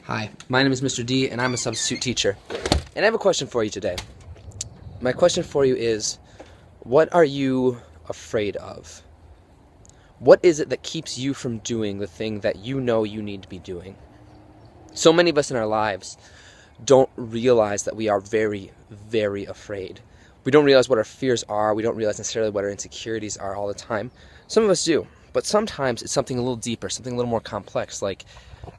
Hi, my name is Mr. D, and I'm a substitute teacher. And I have a question for you today. My question for you is, what are you afraid of? What is it that keeps you from doing the thing that you know you need to be doing? So many of us in our lives don't realize that we are very, very afraid. We don't realize what our fears are. We don't realize necessarily what our insecurities are all the time. Some of us do, but sometimes it's something a little deeper, something a little more complex, like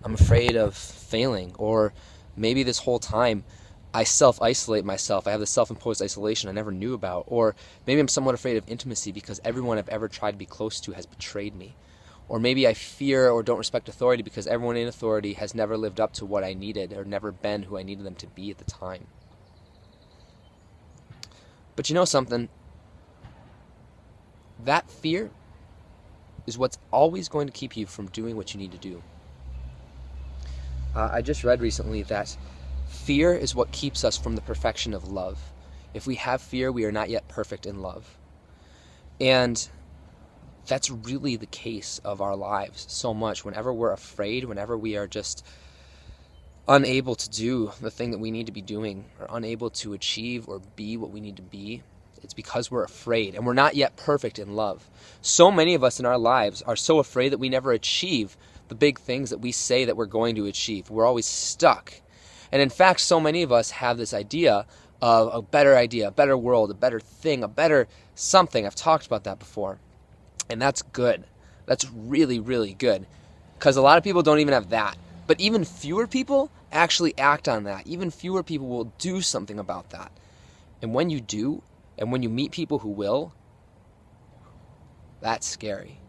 I'm afraid of failing, or maybe this whole time I self-isolate myself. I have this self-imposed isolation I never knew about. Or maybe I'm somewhat afraid of intimacy because everyone I've ever tried to be close to has betrayed me. Or maybe I fear or don't respect authority because everyone in authority has never lived up to what I needed or never been who I needed them to be at the time. But you know something? That fear is what's always going to keep you from doing what you need to do. I just read recently that fear is what keeps us from the perfection of love. If we have fear, we are not yet perfect in love. And that's really the case of our lives so much. Whenever we're afraid, whenever we are just unable to do the thing that we need to be doing, or unable to achieve or be what we need to be, it's because we're afraid, and we're not yet perfect in love. So many of us in our lives are so afraid that we never achieve the big things that we say that we're going to achieve. We're always stuck. And in fact, so many of us have this idea of a better world, a better thing, a better something. I've talked about that before. And that's good. That's really, really good. Because a lot of people don't even have that. But even fewer people actually act on that. Even fewer people will do something about that. And when you do, and when you meet people who will, that's scary.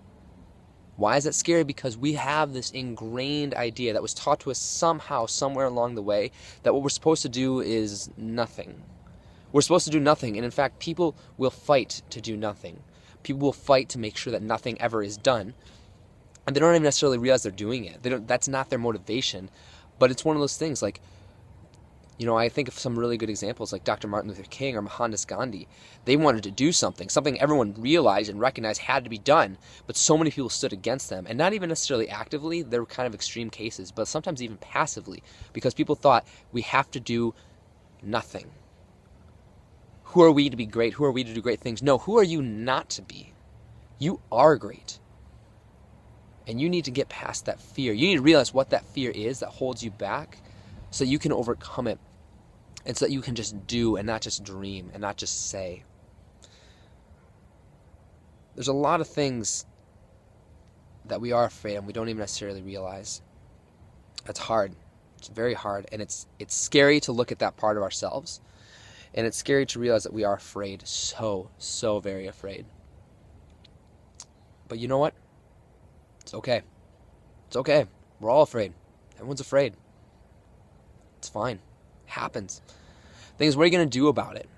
Why is that scary? Because we have this ingrained idea that was taught to us somehow, somewhere along the way, that what we're supposed to do is nothing. We're supposed to do nothing, and in fact, people will fight to do nothing. People will fight to make sure that nothing ever is done, and they don't even necessarily realize they're doing it. That's not their motivation, but it's one of those things like, I think of some really good examples like Dr. Martin Luther King or Mohandas Gandhi. They wanted to do something everyone realized and recognized had to be done, but so many people stood against them, and not even necessarily actively. They were kind of extreme cases, but sometimes even passively, because people thought we have to do nothing. Who are we to be great? Who are we to do great things? No, who are you not to be? You are great. And you need to get past that fear. You need to realize what that fear is that holds you back so that you can overcome it. And so that you can just do and not just dream and not just say. There's a lot of things that we are afraid of and we don't even necessarily realize. It's hard. It's very hard. And it's scary to look at that part of ourselves. And it's scary to realize that we are afraid. So very afraid. But you know what? It's okay. It's okay. We're all afraid. Everyone's afraid. It's fine. It happens. The thing is, what are you going to do about it?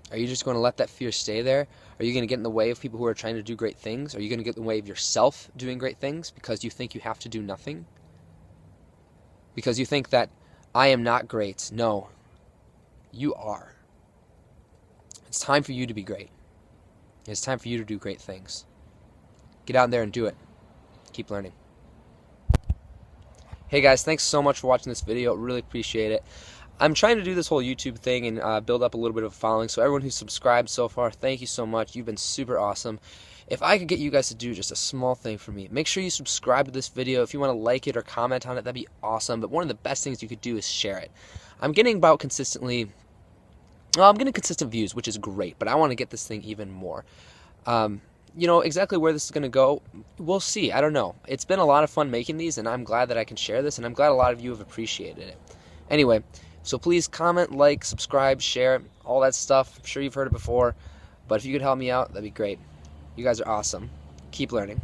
Are you just going to let that fear stay there? Are you going to get in the way of people who are trying to do great things? Are you going to get in the way of yourself doing great things because you think you have to do nothing? Because you think that I am not great. No, you are. It's time for you to be great. It's time for you to do great things. Get out there and do it. Keep learning. Hey guys, thanks so much for watching this video. Really appreciate it. I'm trying to do this whole YouTube thing and build up a little bit of a following. So everyone who's subscribed so far, thank you so much. You've been super awesome. If I could get you guys to do just a small thing for me, make sure you subscribe to this video. If you want to like it or comment on it, that'd be awesome. But one of the best things you could do is share it. I'm getting consistent views, which is great, but I want to get this thing even more. Exactly where this is going to go, we'll see. I don't know. It's been a lot of fun making these, and I'm glad that I can share this, and I'm glad a lot of you have appreciated it. Anyway, so please comment, like, subscribe, share, all that stuff. I'm sure you've heard it before, but if you could help me out, that'd be great. You guys are awesome. Keep learning.